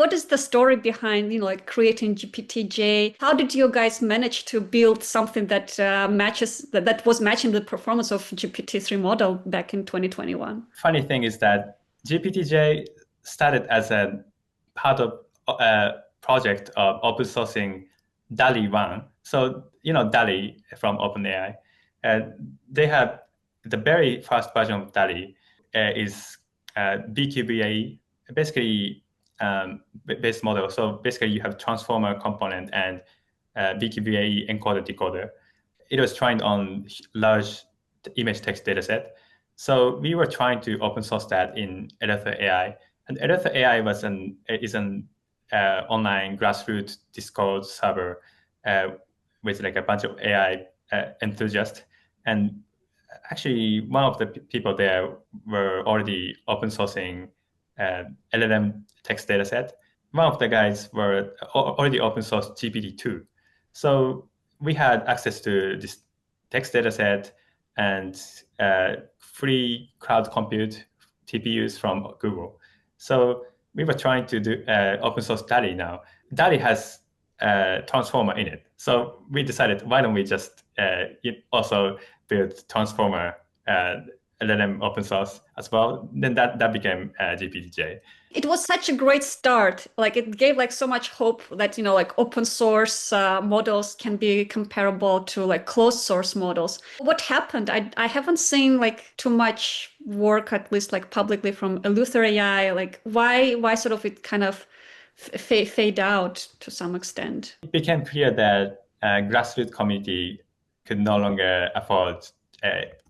What is the story behind, like creating GPT-J? How did you guys manage to build something that that was matching the performance of GPT-3 model back in 2021? Funny thing is that GPT-J started as a part of a project of open sourcing DALI 1. So, DALI from OpenAI. They have the very first version of DALI is BQBAE, basically based model. So basically you have transformer component and BQBAE encoder decoder. It was trained on large image text dataset. So we were trying to open source that in Elether AI. And Elether AI is an online grassroots Discord server with like a bunch of AI enthusiasts. And actually, one of the people there were already open sourcing LLM text dataset. One of the guys were already open sourced GPT-2. So we had access to this text dataset and free cloud compute TPUs from Google. So we were trying to do open source DALI now. DALI has transformer in it. So we decided, why don't we just also build transformer LLM open source as well? Then that became GPT-J. It was such a great start. Like it gave like so much hope that, like open source models can be comparable to like closed source models. What happened? I haven't seen like too much work, at least like publicly from Eleuther AI. Like why sort of it kind of fade out to some extent? It became clear that grassroots community could no longer afford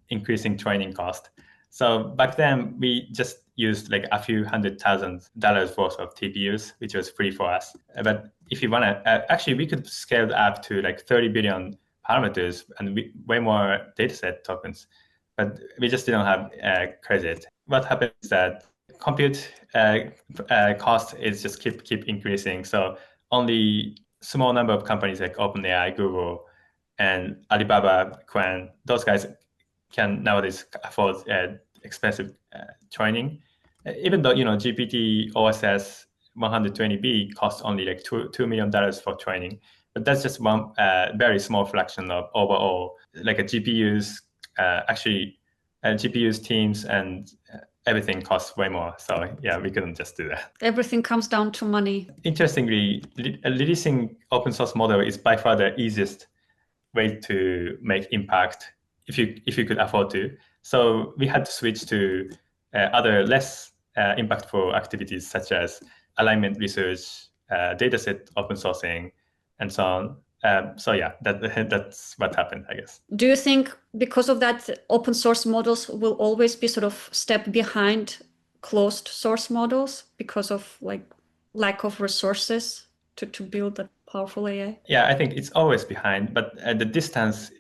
increasing training cost. So back then we just used like a few $100,000 worth of TPUs, which was free for us. But if you want to, actually we could scale up to like 30 billion parameters and way more dataset tokens, but we just didn't have credit. What happened is that compute cost is just keep increasing. So only small number of companies like OpenAI, Google, and Alibaba, Quant, those guys can nowadays afford expensive training. Even though GPT OSS 120B costs only like $2 million for training, but that's just one very small fraction of overall like a GPUs. Actually, GPUs teams and everything costs way more. So yeah, we couldn't just do that. Everything comes down to money. Interestingly, releasing open source model is by far the easiest way to make impact if you could afford to. So we had to switch to other less impactful activities such as alignment research, dataset open sourcing, and so on. So yeah, that's what happened, I guess. Do you think because of that, open source models will always be sort of step behind closed source models because of like lack of resources to build a powerful AI? Yeah, I think it's always behind, but the distance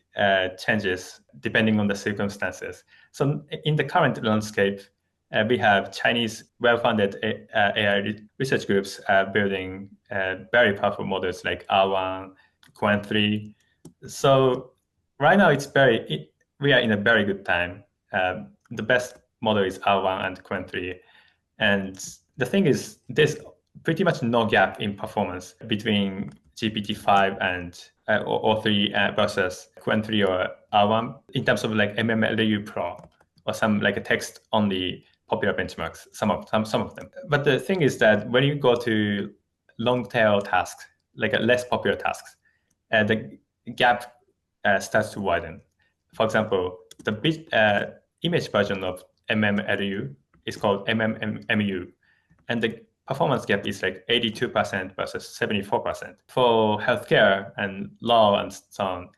changes depending on the circumstances. So in the current landscape, we have Chinese well-funded AI research groups building very powerful models like R1, Quant 3. So right now we are in a very good time. The best model is R1 and Quant 3. And the thing is, there's pretty much no gap in performance between GPT-5 and or 3 versus Qwen 3 or R1 in terms of like MMLU Pro or some like a text-only popular benchmarks, some of them. But the thing is that when you go to long tail tasks, like less popular tasks, the gap starts to widen. For example, the image version of MMLU is called MMMU, and the performance gap is like 82% versus 74%. For healthcare and law and so on,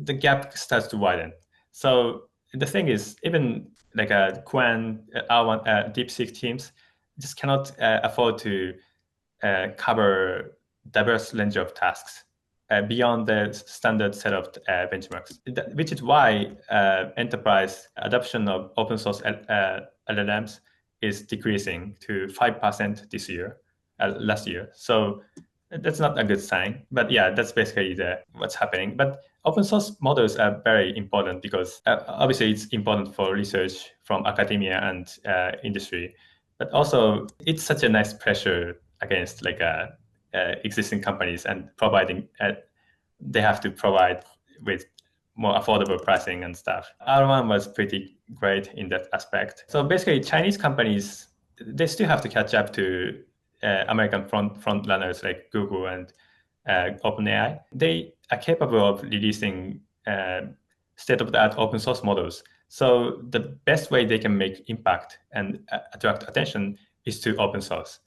the gap starts to widen. So the thing is, even like a Qwen, R1, DeepSeek teams just cannot afford to cover diverse range of tasks beyond the standard set of benchmarks, which is why enterprise adoption of open source LLMs is decreasing to 5% this year, last year. So that's not a good sign. But yeah, that's basically what's happening. But open source models are very important because obviously it's important for research from academia and industry. But also it's such a nice pressure against like existing companies and providing they have to provide with more affordable pricing and stuff. R1 was pretty great in that aspect. So basically, Chinese companies, they still have to catch up to American front runners like Google and OpenAI. They are capable of releasing state-of-the-art open source models. So the best way they can make impact and attract attention is to open source,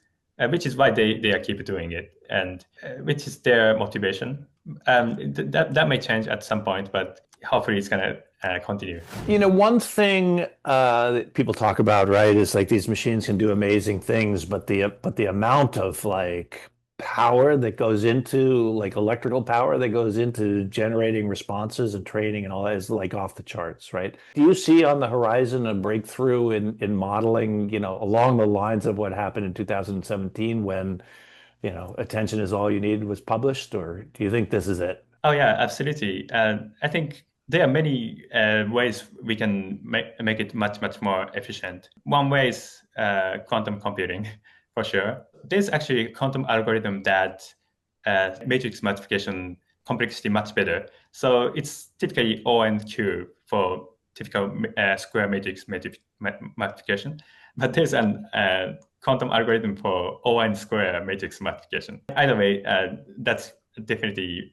which is why they keep doing it, and which is their motivation. That may change at some point, but hopefully it's going to continue. One thing that people talk about, right, is like these machines can do amazing things, but the amount of like power that goes into like electrical power that goes into generating responses and training and all that is like off the charts, right? Do you see on the horizon a breakthrough in modeling, along the lines of what happened in 2017 when, attention is all you need was published, or do you think this is it? Oh yeah, absolutely. I think there are many ways we can make it much more efficient. One way is quantum computing, for sure. There's actually a quantum algorithm that matrix multiplication complexity much better. So it's typically O and Q for typical square matrix multiplication. But there's an quantum algorithm for O and square matrix multiplication. Either way, that's definitely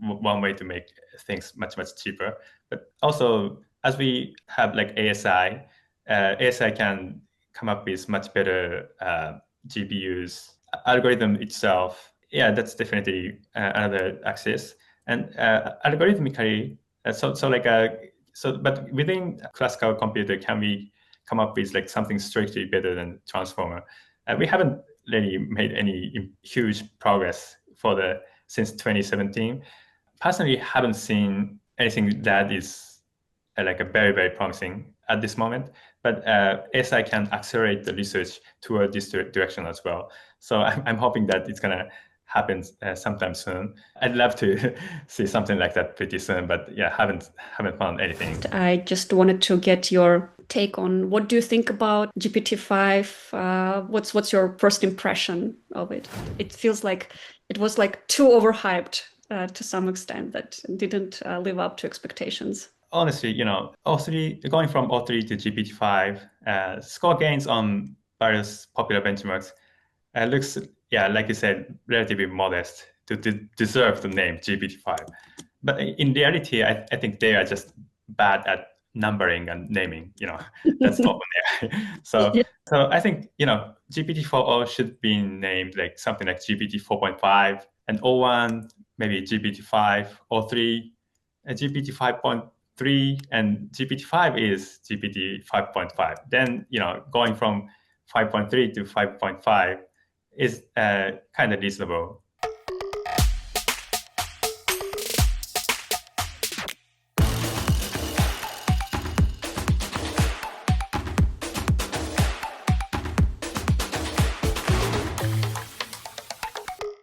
one way to make things much cheaper. But also, as we have like ASI, ASI can come up with much better GPUs. Algorithm itself, yeah, that's definitely another axis. And algorithmically, but within classical computer, can we come up with like something strictly better than transformer? We haven't really made any huge progress since 2017. Personally, haven't seen anything that is like a very promising at this moment. But ASI can accelerate the research toward this direction as well. So I'm hoping that it's gonna happen sometime soon. I'd love to see something like that pretty soon, but yeah, haven't found anything. I just wanted to get your take on what do you think about GPT-5? What's your first impression of it? It feels like it was like too overhyped to some extent, that didn't live up to expectations. Honestly, O3 going from O3 to GPT-5, score gains on various popular benchmarks looks, yeah, like you said, relatively modest to deserve the name GPT-5. But in reality, I think they are just bad at numbering and naming. That's OpenAI. So I think GPT-4o should be named like something like GPT 4.5, and O1 maybe GPT-5, O3, GPT 5.3, and GPT-5 is GPT 5.5. Then going from 5.3 to 5.5 is kind of reasonable.